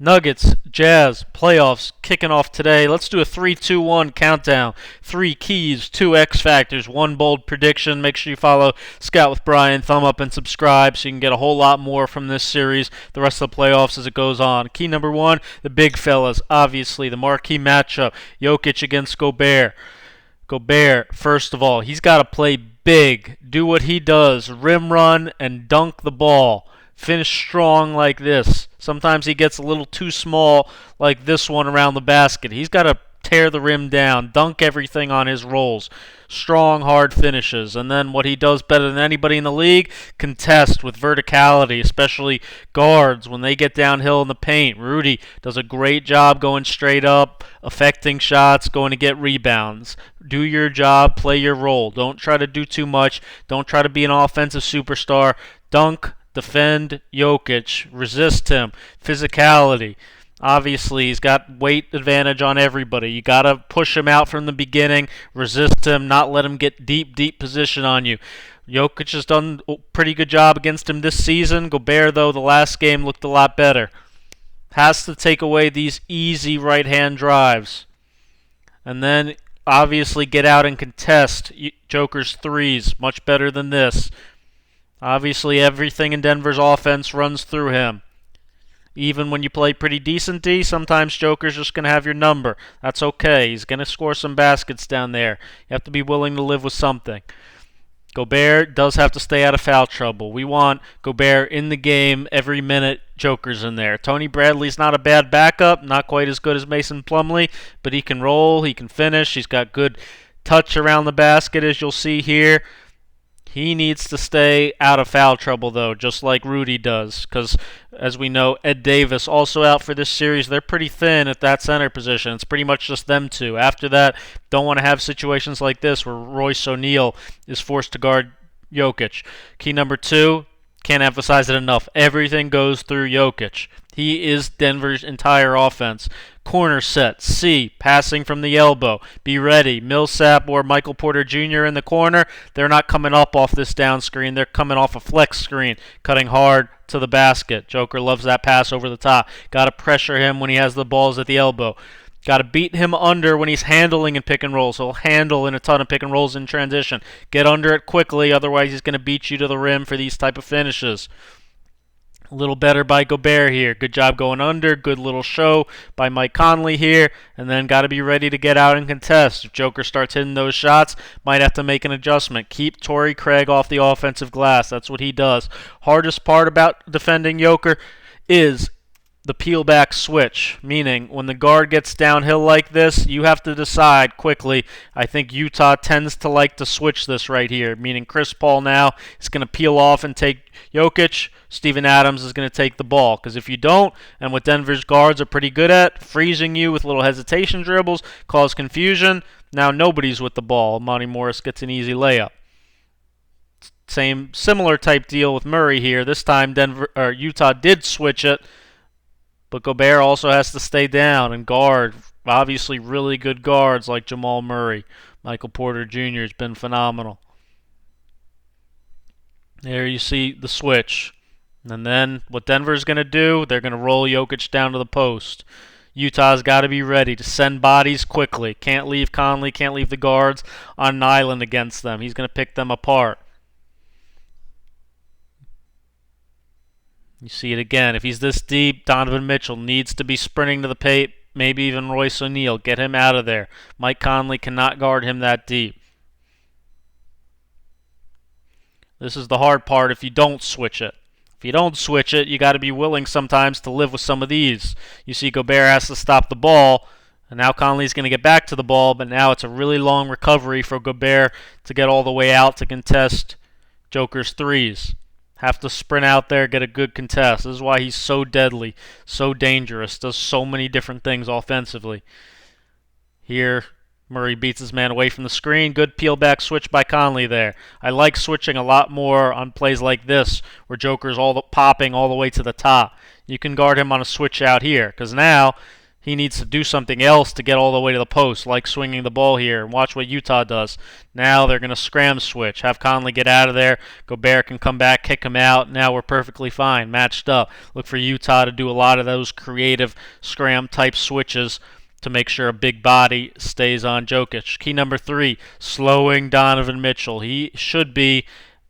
Nuggets, Jazz, playoffs kicking off today. Let's do a 3-2-1 countdown. 3 keys, 2 X factors, 1 bold prediction. Make sure you follow Scout with Bryan, thumb up and subscribe so you can get a whole lot more from this series, the rest of the playoffs as it goes on. Key number 1, the big fellas. Obviously, the marquee matchup, Jokic against Gobert. Gobert, first of all, he's got to play big, do what he does, rim run and dunk the ball. Finish strong like this. Sometimes he gets a little too small like this one around the basket. He's got to tear the rim down, dunk everything on his rolls. Strong, hard finishes. And then what he does better than anybody in the league, contest with verticality, especially guards when they get downhill in the paint. Rudy does a great job going straight up, affecting shots, going to get rebounds. Do your job, play your role. Don't try to do too much. Don't try to be an offensive superstar. Dunk, defend Jokic, resist him, physicality. Obviously, he's got weight advantage on everybody. You got to push him out from the beginning, resist him, not let him get deep position on you. Jokic has done a pretty good job against him this season. Gobert, though, the last game looked a lot better. Has to take away these easy right-hand drives. And then, obviously, get out and contest Joker's threes. Much better than this. Obviously, everything in Denver's offense runs through him. Even when you play pretty decent D, sometimes Joker's just going to have your number. That's okay. He's going to score some baskets down there. You have to be willing to live with something. Gobert does have to stay out of foul trouble. We want Gobert in the game every minute Joker's in there. Tony Bradley's not a bad backup, not quite as good as Mason Plumlee, but he can roll, he can finish, he's got good touch around the basket as you'll see here. He needs to stay out of foul trouble, though, just like Rudy does, because, as we know, Ed Davis also out for this series. They're pretty thin at that center position. It's pretty much just them two. After that, don't want to have situations like this where Royce O'Neal is forced to guard Jokic. Key number 2, can't emphasize it enough. Everything goes through Jokic. He is Denver's entire offense. Corner set, C, passing from the elbow. Be ready. Millsap or Michael Porter Jr. in the corner. They're not coming up off this down screen. They're coming off a flex screen, cutting hard to the basket. Joker loves that pass over the top. Got to pressure him when he has the balls at the elbow. Got to beat him under when he's handling in pick and rolls. He'll handle in a ton of pick and rolls in transition. Get under it quickly, otherwise he's going to beat you to the rim for these type of finishes. A little better by Gobert here. Good job going under. Good little show by Mike Conley here. And then got to be ready to get out and contest. If Joker starts hitting those shots, might have to make an adjustment. Keep Torrey Craig off the offensive glass. That's what he does. Hardest part about defending Joker is the peel back switch, meaning when the guard gets downhill like this, you have to decide quickly. I think Utah tends to like to switch this right here, meaning Chris Paul now is going to peel off and take Jokic. Steven Adams is going to take the ball, because if you don't, and what Denver's guards are pretty good at, freezing you with little hesitation dribbles, cause confusion, now nobody's with the ball. Monty Morris gets an easy layup. Similar type deal with Murray here. This time Utah did switch it, but Gobert also has to stay down and guard. Obviously, really good guards like Jamal Murray. Michael Porter Jr. has been phenomenal. There you see the switch. And then what Denver's going to do, they're going to roll Jokic down to the post. Utah's got to be ready to send bodies quickly. Can't leave Conley, can't leave the guards on an island against them. He's going to pick them apart. You see it again. If he's this deep, Donovan Mitchell needs to be sprinting to the paint, maybe even Royce O'Neal. Get him out of there. Mike Conley cannot guard him that deep. This is the hard part if you don't switch it. If you don't switch it, you got to be willing sometimes to live with some of these. You see Gobert has to stop the ball, and now Conley's going to get back to the ball, but now it's a really long recovery for Gobert to get all the way out to contest Joker's threes. Have to sprint out there, get a good contest. This is why he's so deadly, so dangerous, does so many different things offensively. Here, Murray beats his man away from the screen. Good peel back switch by Conley there. I like switching a lot more on plays like this, where Joker's popping all the way to the top. You can guard him on a switch out here, because now He needs to do something else to get all the way to the post, like swinging the ball here. And watch what Utah does. Now they're going to scram switch. Have Conley get out of there. Gobert can come back, kick him out. Now we're perfectly fine, matched up. Look for Utah to do a lot of those creative scram-type switches to make sure a big body stays on Jokic. Key number 3, slowing Donovan Mitchell. He should be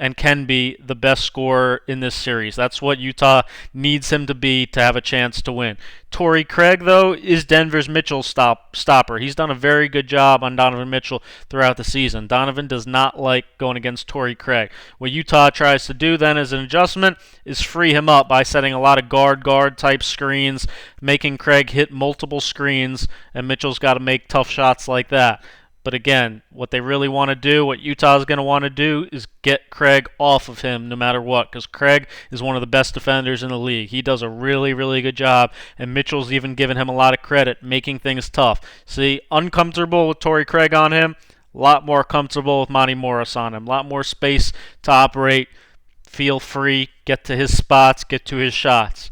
and can be the best scorer in this series. That's what Utah needs him to be to have a chance to win. Torrey Craig, though, is Denver's Mitchell stopper. He's done a very good job on Donovan Mitchell throughout the season. Donovan does not like going against Torrey Craig. What Utah tries to do then as an adjustment is free him up by setting a lot of guard type screens, making Craig hit multiple screens, and Mitchell's got to make tough shots like that. But again, what they really want to do, what Utah's going to want to do, is get Craig off of him no matter what, because Craig is one of the best defenders in the league. He does a really, really good job, and Mitchell's even given him a lot of credit, making things tough. See, uncomfortable with Torrey Craig on him, a lot more comfortable with Monty Morris on him, a lot more space to operate, feel free, get to his spots, get to his shots.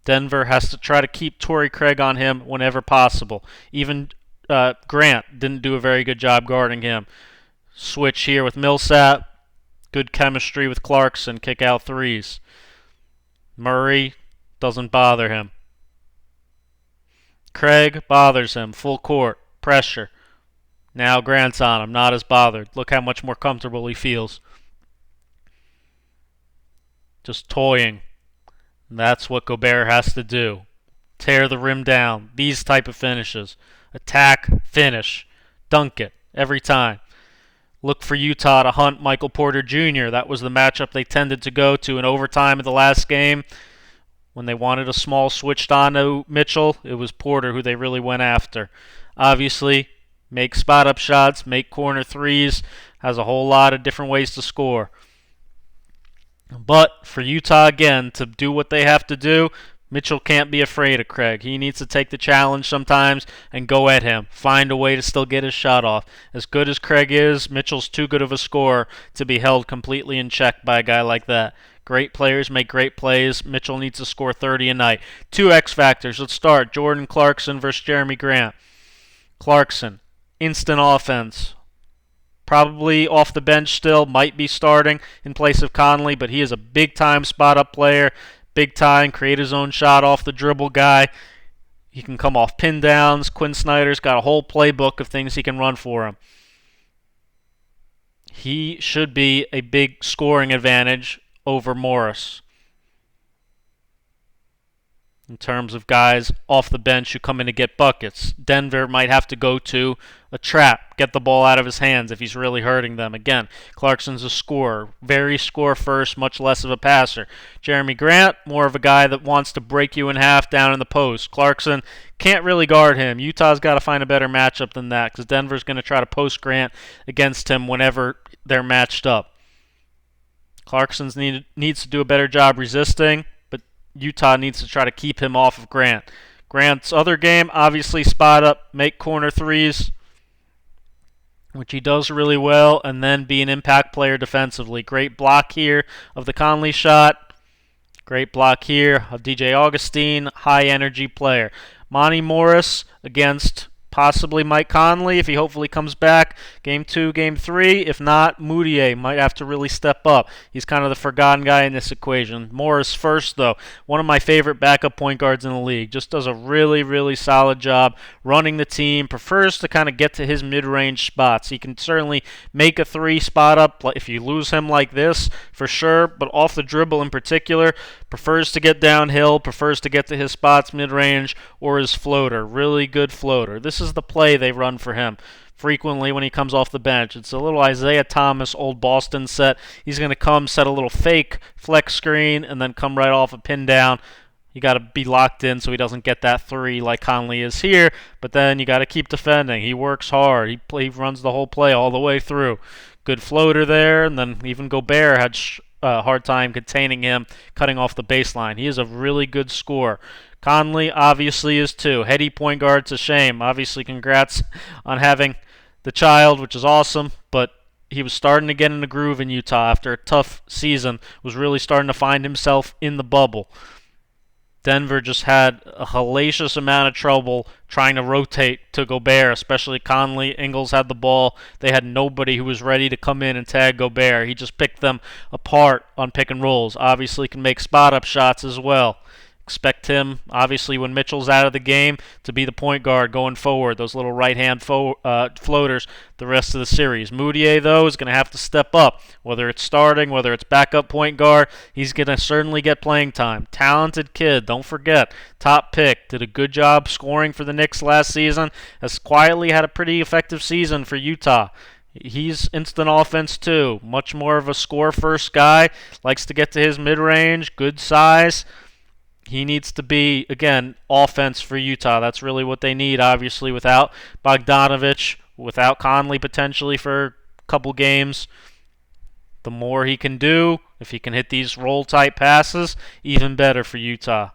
Denver has to try to keep Torrey Craig on him whenever possible. Even Grant didn't do a very good job guarding him. Switch here with Millsap. Good chemistry with Clarkson. Kick out threes. Murray doesn't bother him. Craig bothers him. Full court. Pressure. Now Grant's on him. Not as bothered. Look how much more comfortable he feels. Just toying. And that's what Gobert has to do. Tear the rim down. These type of finishes. Attack, finish, dunk it every time. Look for Utah to hunt Michael Porter Jr. That was the matchup they tended to go to in overtime of the last game. When they wanted a small switched on to Mitchell, it was Porter who they really went after. Obviously, make spot-up shots, make corner threes, has a whole lot of different ways to score. But for Utah, again, to do what they have to do, Mitchell can't be afraid of Craig. He needs to take the challenge sometimes and go at him. Find a way to still get his shot off. As good as Craig is, Mitchell's too good of a scorer to be held completely in check by a guy like that. Great players make great plays. Mitchell needs to score 30 a night. 2 X factors. Let's start. Jordan Clarkson versus Jeremy Grant. Clarkson, instant offense. Probably off the bench still. Might be starting in place of Conley, but he is a big-time spot-up player. Big time, create his own shot off the dribble guy. He can come off pin downs. Quinn Snyder's got a whole playbook of things he can run for him. He should be a big scoring advantage over Morris in terms of guys off the bench who come in to get buckets. Denver might have to go to a trap, get the ball out of his hands if he's really hurting them. Again, Clarkson's a scorer, very score first, much less of a passer. Jeremy Grant, more of a guy that wants to break you in half down in the post. Clarkson can't really guard him. Utah's got to find a better matchup than that because Denver's going to try to post Grant against him whenever they're matched up. Clarkson needs to do a better job resisting. Utah needs to try to keep him off of Grant. Grant's other game, obviously spot up, make corner threes, which he does really well, and then be an impact player defensively. Great block here of the Conley shot. Great block here of DJ Augustine, high energy player. Monty Morris against possibly Mike Conley if he hopefully comes back. Game 2, Game 3. If not, Moutier might have to really step up. He's kind of the forgotten guy in this equation. Morris first, though. One of my favorite backup point guards in the league. Just does a really, really solid job running the team. Prefers to kind of get to his mid-range spots. He can certainly make a 3 spot up if you lose him like this, for sure. But off the dribble in particular, prefers to get downhill, prefers to get to his spots mid-range or his floater. Really good floater. This is the play they run for him frequently when he comes off the bench. It's a little Isaiah Thomas, old Boston set. He's going to come, set a little fake flex screen, and then come right off a pin down. You got to be locked in so he doesn't get that 3 like Conley is here, but then you got to keep defending. He works hard. He runs the whole play all the way through. Good floater there, and then even Gobert had a hard time containing him, cutting off the baseline. He is a really good scorer. Conley obviously is too. Heady point guard, it's a shame. Obviously, congrats on having the child, which is awesome, but he was starting to get in the groove in Utah after a tough season, was really starting to find himself in the bubble. Denver just had a hellacious amount of trouble trying to rotate to Gobert, especially Conley. Ingles had the ball. They had nobody who was ready to come in and tag Gobert. He just picked them apart on pick and rolls. Obviously can make spot-up shots as well. Expect him, obviously, when Mitchell's out of the game, to be the point guard going forward. Those little right-hand floaters the rest of the series. Moutier, though, is going to have to step up. Whether it's starting, whether it's backup point guard, he's going to certainly get playing time. Talented kid, don't forget. Top pick. Did a good job scoring for the Knicks last season. Has quietly had a pretty effective season for Utah. He's instant offense, too. Much more of a score-first guy. Likes to get to his mid-range. Good size. He needs to be, again, offense for Utah. That's really what they need, obviously, without Bogdanovich, without Conley potentially for a couple games. The more he can do, if he can hit these roll-type passes, even better for Utah.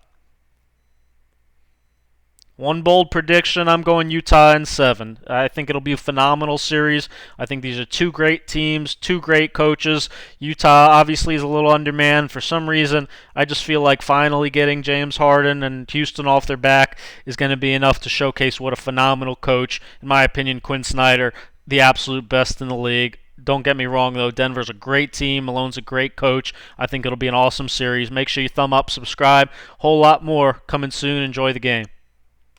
One bold prediction, I'm going Utah in 7. I think it'll be a phenomenal series. I think these are two great teams, two great coaches. Utah obviously is a little undermanned. For some reason, I just feel like finally getting James Harden and Houston off their back is going to be enough to showcase what a phenomenal coach. In my opinion, Quinn Snyder, the absolute best in the league. Don't get me wrong, though. Denver's a great team. Malone's a great coach. I think it'll be an awesome series. Make sure you thumb up, subscribe. Whole lot more coming soon. Enjoy the game.